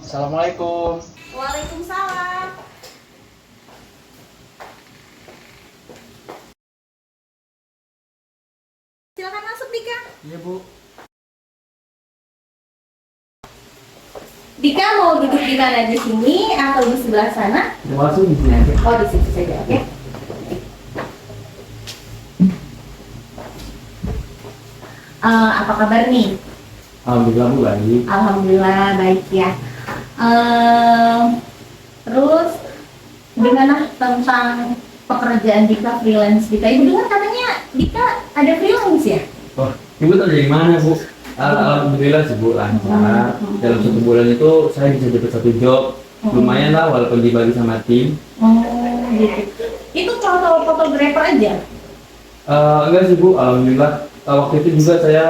Assalamualaikum. Waalaikumsalam. Silakan masuk, Dika. Iya, Bu. Dika mau duduk di mana, di sini atau di sebelah sana? Masuk di sini aja. Oh, di situ saja, oke. Apa kabar nih? Alhamdulillah, Bu, baik. Alhamdulillah baik ya. Terus gimana tentang pekerjaan Dika freelance Dika? Ibu dengar katanya Dika ada freelance ya? Oh, Ibu tahu dari mana, Bu? Alhamdulillah sih, Bu, lancar. Dalam 1 bulan itu saya bisa dapat 1 job. Lumayan lah, walaupun dibagi sama tim. Oh gitu. Itu contoh fotografer aja? Enggak sih, Bu. Alhamdulillah. Waktu itu juga saya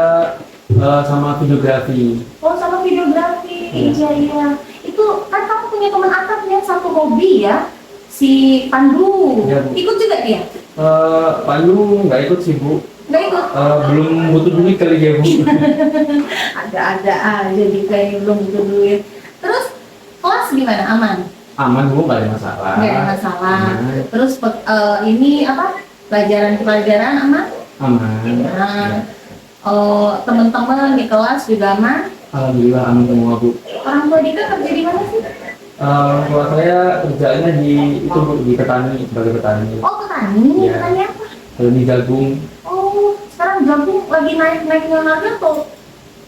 sama videografi. Oh, sama videografi. Iya. Iya iya. Itu kan kamu punya teman akrab yang satu hobi ya, si Pandu. Iya, Bu. Ikut juga dia? Pandu nggak ikut sih, Bu. Nggak ikut? Belum butuh duit kali ya, Bu. Ada-ada aja Dika yang belum butuh duit. Terus kelas gimana? Aman? Aman, Bu, nggak ada masalah. Nggak ada masalah. Aman. Terus ini apa? Pelajaran-pelajaran aman? Aman. Nah, Ya. teman-teman di kelas juga aman? Alhamdulillah aman semua, Bu. Orang tua Dika kerja di mana sih? Kalau saya kerjanya di itu, Bu, di petani, sebagai petani. Oh, petani. Iya. Petani apa? Kalau di jagung, Oh, sekarang jagung lagi naik-naiknya harga atau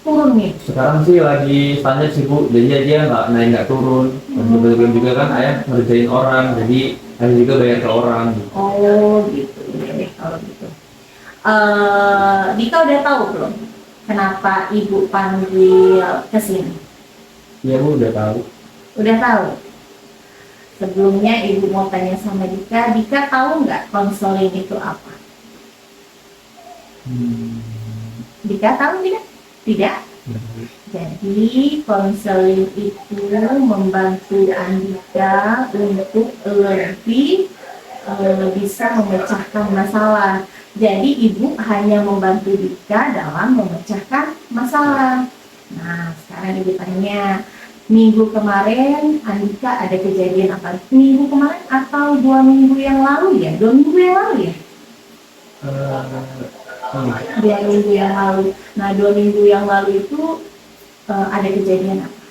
turun nih? sekarang sih lagi standar sih, Bu. Jadi dia nggak naik nggak turun. Dan kebetulan juga kan ayah ngerjain orang, jadi ayah juga bayar ke orang. Gitu. Oh, gitu. Iya deh kalau gitu. Dika udah tahu belum kenapa ibu panggil ke sini? Iya, Bu, udah tahu. Udah tahu. Sebelumnya ibu mau tanya sama Dika, Dika tahu nggak konseling itu apa? Dika tahu tidak? Tidak. Jadi konseling itu membantu Andika untuk lebih bisa memecahkan masalah. Jadi ibu hanya membantu Dika dalam memecahkan masalah. Nah, sekarang ibu tanya, minggu kemarin Andika ada kejadian apa? Minggu kemarin atau 2 minggu yang lalu ya? 2 minggu yang lalu ya? 2 minggu yang lalu. Nah, 2 minggu yang lalu itu ada kejadian apa?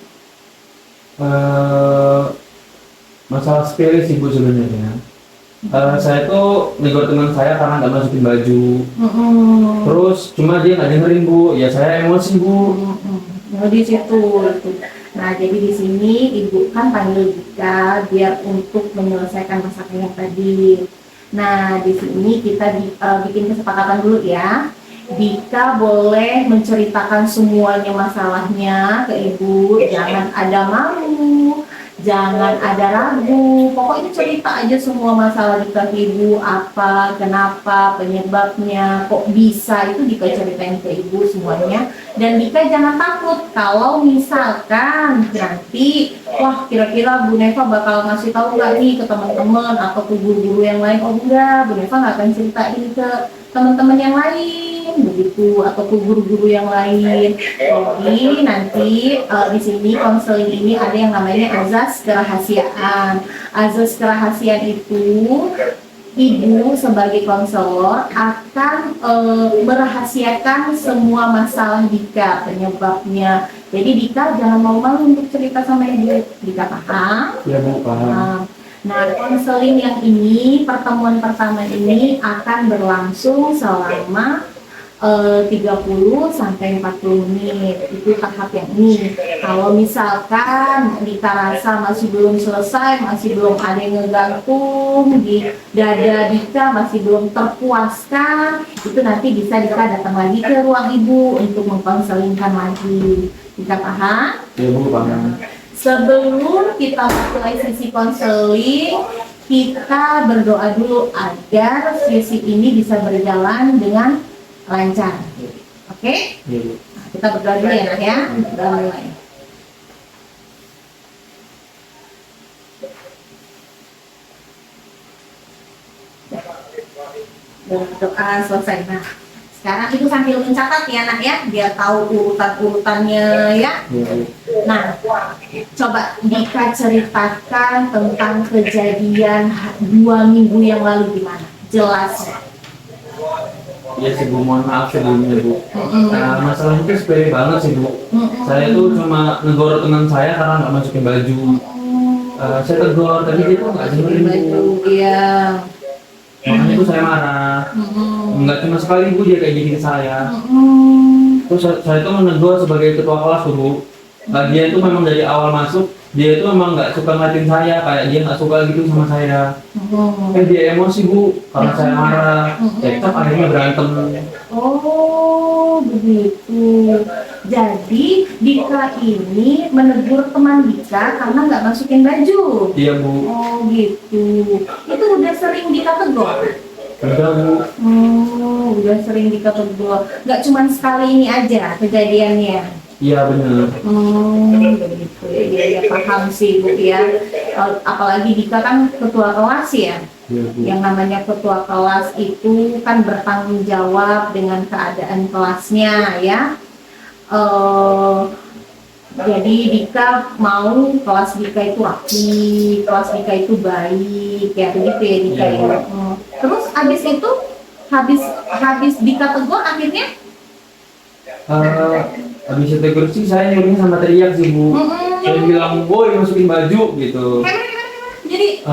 Masalah sepele sih, Bu, sebenarnya. Saya tuh negor teman saya karena nggak masukin baju. Terus cuma dia nggak dengerin, Bu. Ya saya emosi, Bu. Nah, di situ itu. Nah, jadi di sini ibu kan panggil Dika biar untuk menyelesaikan masalah yang tadi. Nah, di sini kita bikin kesepakatan dulu ya. Dika boleh menceritakan semuanya masalahnya ke ibu, jangan ada malu, jangan ada ragu. Pokoknya cerita aja semua masalah Dika ke ibu, apa, kenapa, penyebabnya, kok bisa, itu Dika ceritain ke ibu semuanya. Dan Dika jangan takut kalau misalkan nanti, wah kira-kira Bu Neva bakal ngasih tahu nggak nih ke teman-teman atau ke guru-guru yang lain. Oh enggak, Bu Neva nggak akan ceritain ke teman-teman yang lain begitu atau ke guru-guru yang lain. Jadi nanti di sini konseling ini ada yang namanya azas kerahasiaan. Azas kerahasiaan itu ibu sebagai konselor akan merahasiakan semua masalah Dika, penyebabnya. Jadi Dika jangan malu-malu untuk cerita sama ibu. Dika paham? Ya, Bu, paham. Nah, konseling yang ini, pertemuan pertama ini akan berlangsung selama 30 sampai 40 menit. Itu tahap yang ini. Kalau misalkan Dika rasa masih belum selesai, masih belum ada yang ngegantung di dada Dika, masih belum terpuaskan, itu nanti bisa Dika datang lagi ke ruang ibu untuk mengkonselingkan lagi. Dika paham? Ya, Bu, paham. Sebelum kita mulai sesi konseling, kita berdoa dulu agar sesi ini bisa berjalan dengan lancar. Oke? Ya, Bu. Nah, kita berdoa dulu ya, Nak ya. Kita mulai. Doa selesai. Nah, Sekarang itu sambil mencatat ya nak ya, biar tahu urutan-urutannya ya. Iya. Nah, coba Dika ceritakan tentang kejadian 2 minggu yang lalu gimana? Jelas. Iya sih Bu, mohon maaf sebelumnya Bu. Masalahnya itu sepele banget sih Bu. Saya tuh cuma negor teman saya karena nggak masukin baju. Saya tegur, tapi dia tuh nggak dengerin Bu. Iya. Makanya tuh saya marah. Nggak cuma sekali Bu dia kayak gini ke saya. Terus saya tuh menegur sebagai ketua kelas tuh Bu. Dia itu memang dari awal masuk, dia itu memang nggak suka ngeliatin saya, kayak dia nggak suka gitu sama saya. Dia emosi Bu, karena saya marah. Tetap akhirnya berantem. Oh, begitu. Jadi Dika ini menegur teman Dika karena nggak masukin baju. Iya Bu. Oh, gitu. Itu udah sering Dika tegur. Udah Bu. Oh, udah sering Dika tegur. Nggak cuma sekali ini aja kejadiannya. Iya benar. Begitu ya, ya paham sih Bu ya. Apalagi Dika kan ketua kelas ya. Iya Bu. Yang namanya ketua kelas itu kan bertanggung jawab dengan keadaan kelasnya ya. Jadi Dika mau kelas Dika itu rapi, kelas Dika itu baik, ya begitu ya Dika ya. Terus habis itu, habis Dika tegur akhirnya? Habis itu kursi saya nyuruhnya sama teriak sih Bu. Saya bilang, boy masukin baju gitu. Jadi,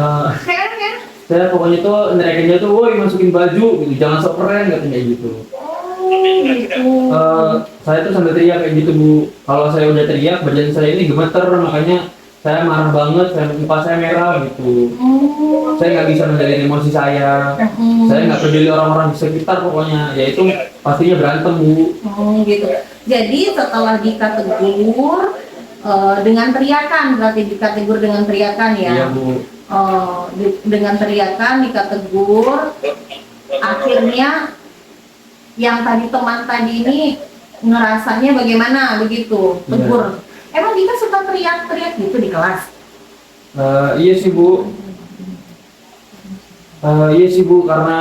Saya pokoknya tuh neriakinnya tuh, boy masukin baju gitu, jangan sok keren katanya gitu. gitu. Saya tuh sambil teriak kayak gitu Bu. Kalau saya udah teriak, badan saya ini gemeter, makanya saya marah banget, muka saya merah gitu. Saya nggak bisa mengendalikan emosi saya. Saya nggak peduli orang-orang di sekitar pokoknya, yaitu pastinya berantem Bu. Gitu. Jadi setelah Dika tegur dengan teriakan, berarti Dika tegur dengan teriakan ya? Iya Bu. Dengan teriakan Dika tegur, akhirnya yang tadi teman tadi ini ngerasanya bagaimana begitu tegur? Emang Dika suka teriak-teriak gitu di kelas? Iya sih Bu. Iya sih Bu, karena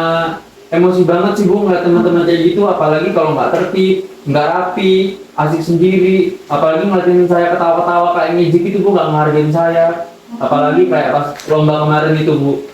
emosi banget sih Bu ngeliat teman-teman kayak gitu, apalagi kalau nggak tertib, nggak rapi, asik sendiri, apalagi ngeliatin saya ketawa-ketawa kayak ngejek gitu Bu, nggak menghargain saya. Apalagi kayak pas lomba kemarin itu Bu.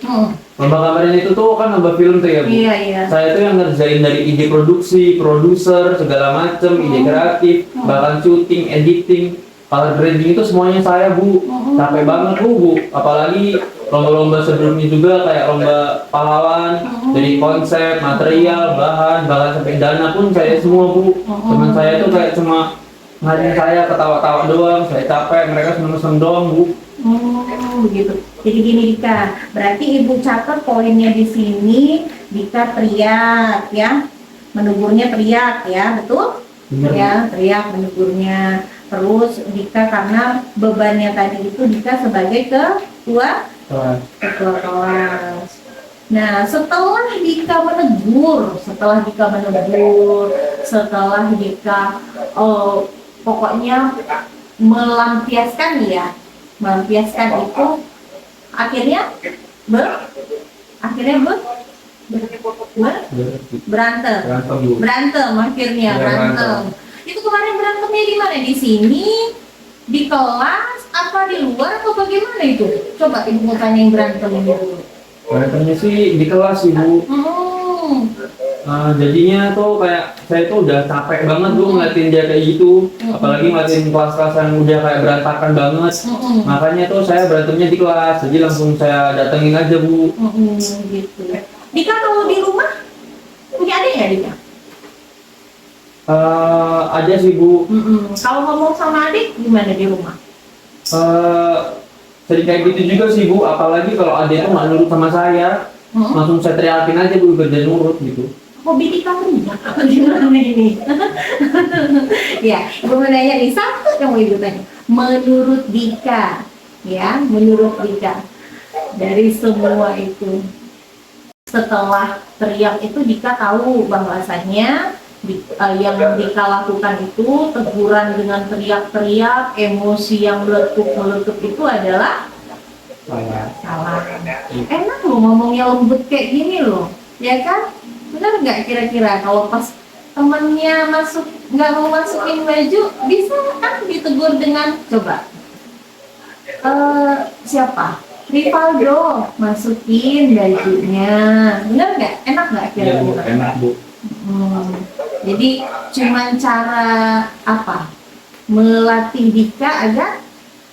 Lomba kemarin itu tuh kan lomba film tuh ya Bu. Iya. Saya tuh yang ngerjain dari ide produksi, produser, segala macem, ide kreatif, bahkan syuting, editing, color grading itu semuanya saya Bu. Capek banget Bu. Apalagi lomba-lomba sebelumnya juga kayak lomba pahlawan, dari konsep, material, bahan, bahkan sampai dana pun saya semua Bu. Teman saya tuh kayak cuma ngadain saya ketawa-tawa doang, saya capek, mereka seneng-seneng doang Bu. Begitu. Jadi gini Dika, berarti Ibu catat poinnya di sini. Dika teriak ya, menegurnya teriak ya, betul? Ya, teriak menegurnya. Terus Dika karena bebannya tadi itu Dika sebagai ketua kelas. Nah, setelah Dika menegur, setelah Dika pokoknya melampiaskan itu akhirnya berantem akhirnya. Itu kemarin berantemnya di mana? Di sini, di kelas, apa di luar atau bagaimana itu? Coba Ibu mau tanya yang berantem dulu. Berantemnya sih di kelas sih Bu. Jadinya tuh kayak saya tuh udah capek banget Bu ngeliatin dia kayak gitu. Apalagi ngeliatin kelas-kelas yang udah kayak berantakan banget. Makanya tuh saya berantemnya di kelas, jadi langsung saya datengin aja Bu. Gitu. Dika kalau di rumah punya adik ya Dika? Ada sih Bu. Kalau ngomong sama adik gimana di rumah? Sering kayak gitu juga sih Bu, apalagi kalau adik tuh nggak nurut sama saya, langsung saya teriakin aja Bu biar dia nurut gitu. Hobi Dika berubah gimana ini? Ya, Ibu mau nanya nih, satu yang mau Ibu tanya. Menurut Dika, ya, menurut Dika, dari semua itu, setelah teriak itu Dika tahu bahwasanya yang Dika lakukan itu teguran dengan teriak-teriak, emosi yang meletup itu adalah salah. Enak loh ngomongnya lembut kayak gini loh, ya kan? Benar nggak kira-kira kalau pas temennya nggak mau masukin baju, bisa kan ditegur dengan coba siapa? Rivaldo, masukin bajunya. Bener nggak? Enak nggak Iya Bu, kira-kira? enak Bu. Jadi cuman cara apa? Melatih Dika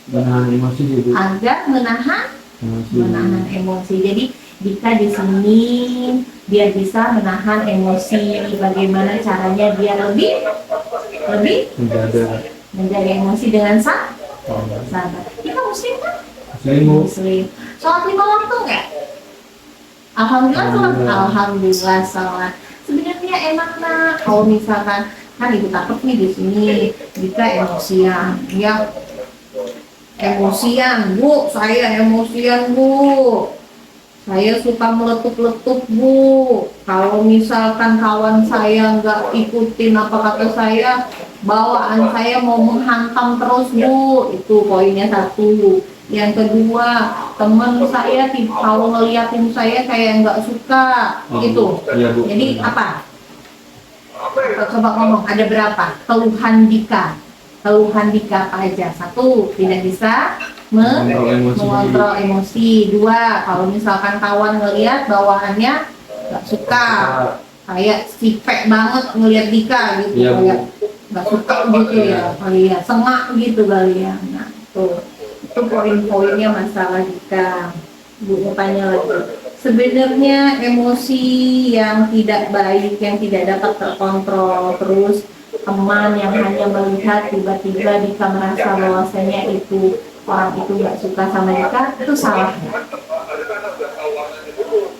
Menahan emosi sih Bu. agar menahan Emosi. emosi. Jadi Dika di sini biar bisa menahan emosi. Bagaimana caranya biar lebih menjaga emosi dengan sabar. Kita muslim kan? Muslim Bu. Muslim. Sholat 5 waktu nggak? Alhamdulillah sholat. Alhamdulillah sholat. Sebenarnya enak nak. Kalau misalkan kan ibu takut nih di sini Dika emosian, ya emosian Bu, saya emosian Bu. Saya suka meletup-letup Bu. Kalau misalkan kawan saya nggak ikutin apa kata saya, bawaan saya mau menghantam terus Bu. Itu poinnya satu. Yang kedua, teman saya kalau ngeliatin saya kayak nggak suka gitu. Iya Bu. Jadi apa? Coba ngomong, ada berapa? Keluhan Dika apa aja? Satu, tidak bisa mengontrol emosi. Dua, kalau misalkan kawan ngelihat bawaannya nggak suka, kayak sipek banget ngelihat Dika gitu, Iya, Bu. kayak nggak suka gitu ya, kali ya, sengak gitu kali ya. Nah, itu poin-poinnya masalah Dika. Bu tanya lagi. Sebenarnya emosi yang tidak baik, yang tidak dapat terkontrol, terus teman yang hanya melihat tiba-tiba Dika merasa bahwasanya itu orang itu nggak suka sama Dika, itu salah nggak?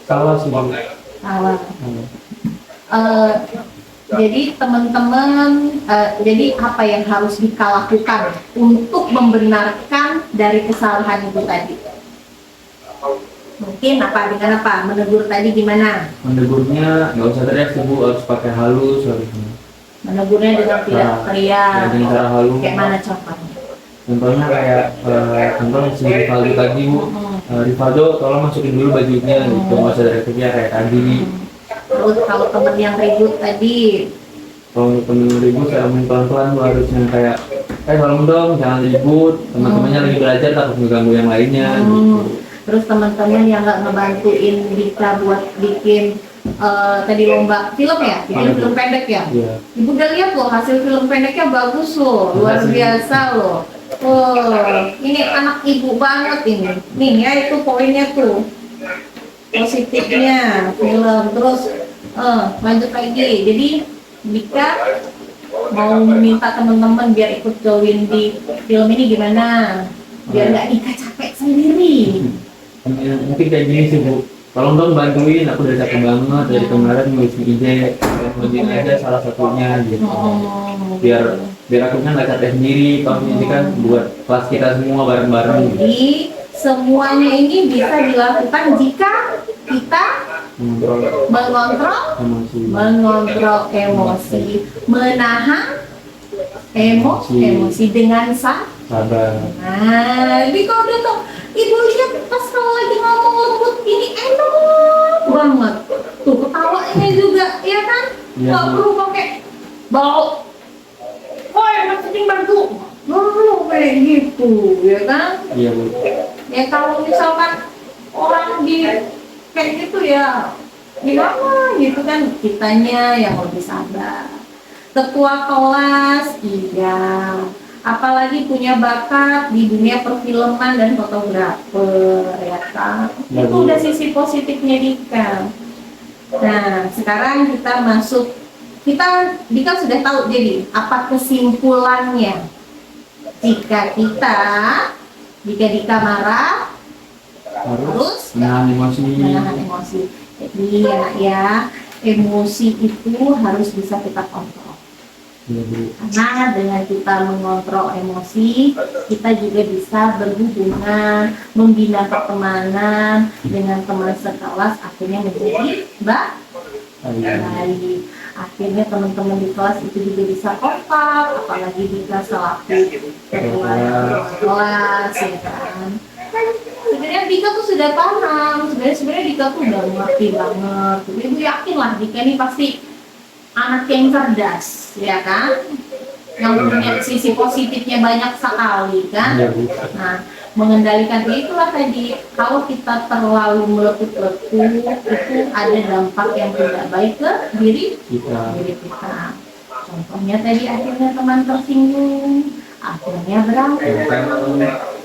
Salah sih Bu. Salah. Jadi teman-teman, jadi apa yang harus Dika lakukan untuk membenarkan dari kesalahan itu tadi? Mungkin dengan apa? Menegur tadi gimana? Menegurnya nggak usah teriak sih Bu, harus pakai halus harusnya. Menegurnya dengan tidak teriak. Dengan cara halus. Kayak mana contohnya? Contohnya kayak contoh si Rivaldo tadi Bu. Rivaldo tolong masukin dulu bajunya gitu, nggak usah teriak kayak tadi. Terus kalau temen yang ribut tadi, Kalau temen ribut saya omongin pelan-pelan Bu, harusnya kayak tolong dong jangan ribut, teman-temannya lagi belajar takut mengganggu yang lainnya gitu. Terus teman-teman yang nggak ngebantuin Dika buat bikin tadi lomba film ya, bikin film pendek ya. Iya. Ibu udah lihat loh hasil film pendeknya bagus loh, luar Makasih. biasa loh. Ini anak ibu banget ini. Nih ya itu poinnya tuh. Positifnya film. Terus lanjut lagi. Jadi Dika mau minta teman-teman biar ikut join di film ini gimana? Biar nggak Dika capek sendiri. Mungkin kayak gini sih Bu, tolong dong bantuin, aku udah capek banget dari kemarin nulis di IG, ngerjain aja salah satunya gitu. Biar aku kan nggak capek sendiri, kalau ini kan buat kelas kita semua bareng-bareng. Jadi semuanya ini bisa dilakukan jika kita mengontrol emosi, menahan emosi dengan Sabar. Nah, jadi kalau udah tuh ibu lihat pas kalau lagi ngomong lembut ini enak banget. Tuh ketawanya juga, ya kan? Iya, Nggak Bu. perlu pakai bau. Woi, masukin bantu. Kayak gitu, ya kan? Iya Bu. Ya kalau misalkan orang di kayak gitu ya gimana gitu kan, kitanya yang lebih sabar. Ketua kelas, iya. Apalagi punya bakat di dunia perfilman dan fotografer, ya kan? Ya, Itu Bu. udah sisi positifnya Dika. Nah, sekarang kita masuk. Dika sudah tahu jadi apa kesimpulannya. Jika Dika marah, terus Menahan emosi. menahan emosi. Jadi ya, emosi itu harus bisa kita kontrol. Iya Bu. Karena dengan kita mengontrol emosi, kita juga bisa berhubungan, membina pertemanan dengan teman sekelas, akhirnya menjadi baik. Akhirnya teman-teman di kelas itu juga bisa kompak, apalagi Dika selaku ketua kelas, ya kan. Sebenarnya Dika tuh sudah paham, sebenarnya Dika tuh udah ngerti banget. Jadi ibu yakin lah Dika ini pasti anak yang cerdas, ya kan? Yang punya sisi positifnya banyak sekali kan. Iya, Bu. Nah, mengendalikan itulah tadi, kalau kita terlalu meletup-letup itu ada dampak yang tidak baik ke diri Kita kita. Contohnya tadi akhirnya teman tersinggung, akhirnya berantem.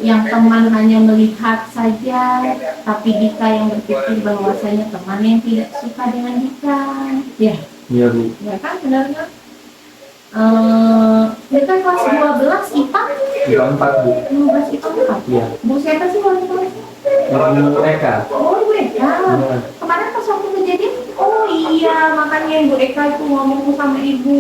Yang teman hanya melihat saja, tapi Dika yang berpikir bahwasanya teman yang tidak suka dengan Dika. Ya, iya, Bu. ya kan, benar kan? Dika kelas 12 IPA Kita 4, Bu. 15 IPA 4. Iya. Bu siapa sih wali kelas? Bu Eka. Oh, Ibu Eka. Iya. Kemarin pas waktu kejadian, oh iya, makanya Ibu Eka itu ngomong sama Ibu.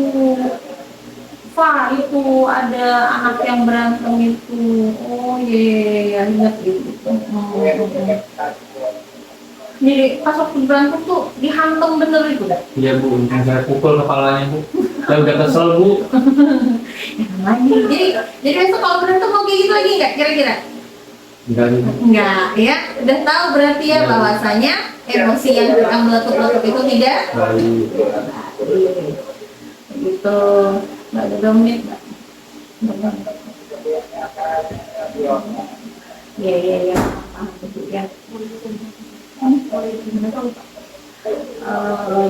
Pak, itu ada anak yang berantem itu. Oh iya, ingat itu. Jadi pas waktu berantem tuh dihantam bener itu. Iya, Bu. Untung saya pukul kepalanya, Bu. Saya udah kesel, Bu. Lagi. Jadi besok kalau berantem mau kayak gitu lagi nggak kira-kira? Enggak, Bu. Enggak, ya. Udah tahu berarti ya bahwasanya emosi yang kita meletup-letup itu tidak Baik. baik. Gitu. Mbak ada 2 menit, Mbak. Ya. Ya.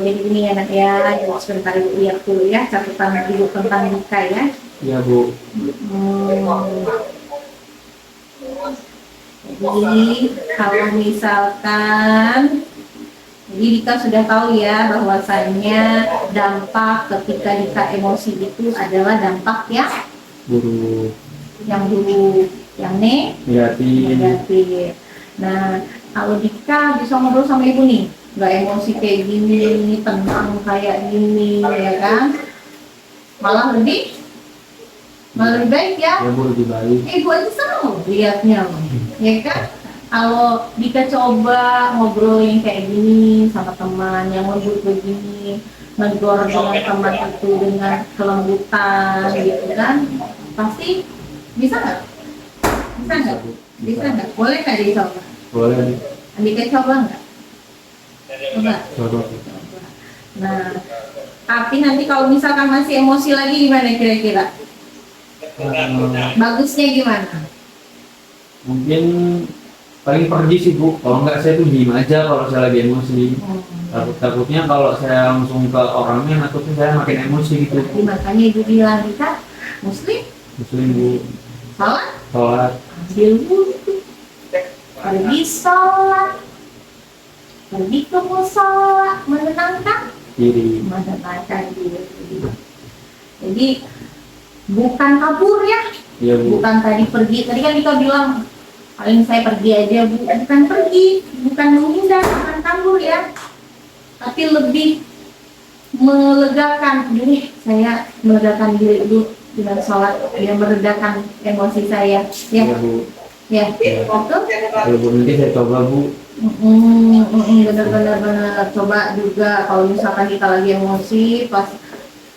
Jadi ini ya nak ya, sebentar ibu lihat dulu ya catatan ibu tentang Dika ya. Iya, Bu. Jadi kalau misalkan, jadi Dika sudah tahu ya bahwasanya dampak ketika Dika emosi itu adalah dampak ya Guru yang dulu yang negatif. negatif. Nah, kalau Dika bisa ngobrol sama ibu nih, nggak emosi kayak gini, tenang kayak gini, ya kan? Malah lebih baik ya. Ya, Bu, lebih baik. Ibu aja senang lihatnya, ya kan? Kalau Dika coba ngobrol yang kayak gini sama teman yang lembut begini, negor dengan teman itu dengan kelembutan, gitu kan? Pasti bisa nggak? Bisa nggak? Bisa nggak? Boleh nggak dicoba? Boleh. Dika coba nggak? Coba. Coba. Nah, tapi nanti kalau misalkan masih emosi lagi gimana kira-kira? Bagusnya gimana? Mungkin paling pergi sih, Bu. Kalau enggak saya tuh diem aja kalau saya lagi emosi. Takutnya kalau saya langsung ke orangnya, takutnya saya makin emosi gitu. Jadi makanya ibu bilang Dika Muslim, Muslim, Bu. sholat, Sholat. ambil wudhu, pergi sholat, pergi ke musola, menenangkan Diri. diri. Jadi bukan kabur ya, Iya, Bu. bukan tadi pergi. Tadi kan Dika bilang paling saya pergi aja, Bu. Bukan pergi, bukan menghindar, bukan kabur ya, tapi lebih melegakan diri. Saya melegakan diri dulu dengan sholat, ya meredakan emosi saya. Iya, Ya, Bu. ya, Ya. betul. Kalau Bu nanti saya coba, Bu. Benar-benar coba juga kalau misalkan kita lagi emosi, pas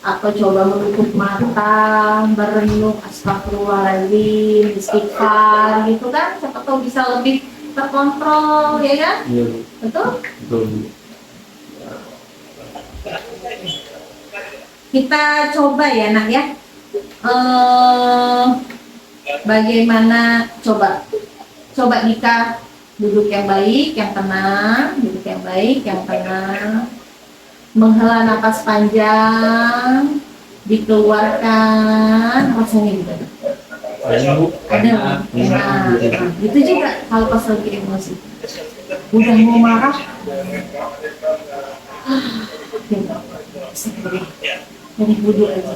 aku coba menutup mata, merenung astagfirullahaladzim, istighfar gitu kan, siapa tahu bisa lebih terkontrol, ya kan? Iya, Bu. Betul? Betul, Bu. Kita coba ya nak ya. Bagaimana coba Dika duduk yang baik, yang tenang, duduk yang baik, yang tenang, menghela napas panjang, dikeluarkan, rasanya gitu. Ada, Bu. Ada, enak. Gitu juga kalau pas lagi emosi. Udah mau marah, dari wudhu aja.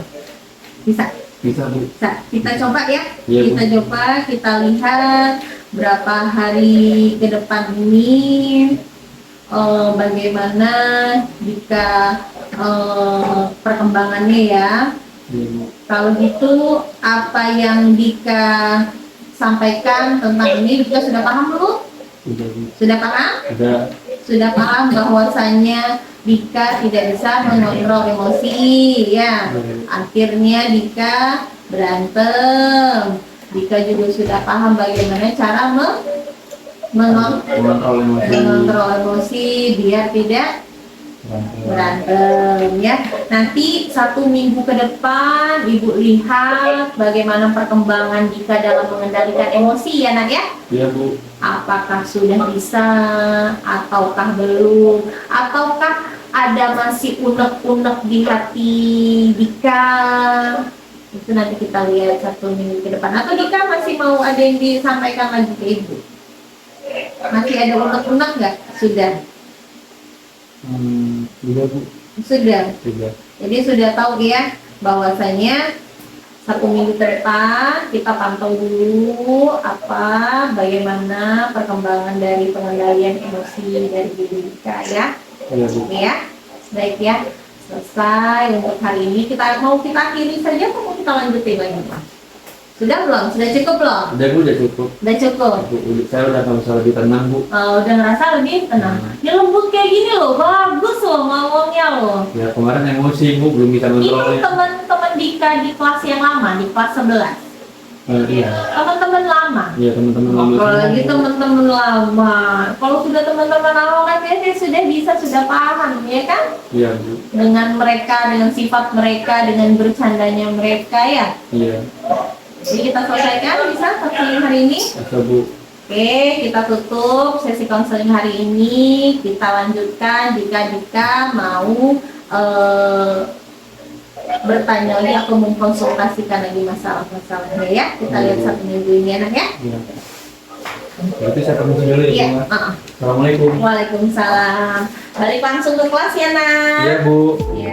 Bisa. Bisa, Bu. Bisa. Kita coba ya. Iya, Bu. Kita coba, kita lihat berapa hari ke depan ini bagaimana jika perkembangannya ya. Iya, Bu. Kalau gitu apa yang Dika sampaikan tentang ini Dika sudah paham belum? Sudah, Bu. Sudah paham? Sudah. Sudah paham bahwasannya Dika tidak bisa mengontrol emosi ya. Akhirnya Dika berantem. Dika juga sudah paham bagaimana cara Mengontrol emosi. mengontrol emosi biar tidak berantem ya. Nanti 1 minggu ke depan Ibu lihat bagaimana perkembangan Dika dalam mengendalikan emosi ya nak ya. Iya Bu. Apakah sudah bisa ataukah belum, ataukah ada masih unek-unek di hati Dika. Itu nanti kita lihat 1 minggu ke depan. Atau Dika masih mau ada yang disampaikan lagi ke Ibu? Masih ada unek-unek nggak? Sudah. Sudah Bu. Sudah. Sudah. Jadi sudah tahu ya bahwasanya 1 minggu ke depan kita pantau dulu bagaimana perkembangan dari pengendalian emosi dari diri kita ya. Iya Bu. Ya, baik ya. Selesai untuk hari ini. Kita akhiri saja atau mau kita lanjutin lagi Pak? Sudah belum? Sudah cukup belum? Udah Bu, udah cukup. Udah cukup. Saya udah nggak bisa lebih tenang Bu. Udah ngerasa lebih tenang. Ya lembut kayak gini loh, bagus loh ngomongnya loh. Ya kemarin emosi Bu, belum bisa Ini kontrolnya. teman-teman Dika di kelas yang lama, di kelas 11. Iya. Teman-teman lama. Iya teman-teman lama. Kalau semua, lagi Bu. teman-teman lama, kalau sudah teman-teman lama kan biasanya sudah paham ya kan? Iya Bu. Dengan mereka, dengan sifat mereka, dengan bercandanya mereka ya. Iya. Jadi kita selesaikan bisa konseling hari ini. Bisa Bu. Oke, kita tutup sesi konseling hari ini. Kita lanjutkan jika Dika mau bertanya lagi atau mengkonsultasikan lagi masalah-masalahnya ya. Kita lihat 1 minggu ini anak ya. Iya. Berarti saya permisi dulu ya Iya. Bu. Assalamualaikum. Waalaikumsalam. Balik langsung ke kelas ya nak. Iya Bu. Iya.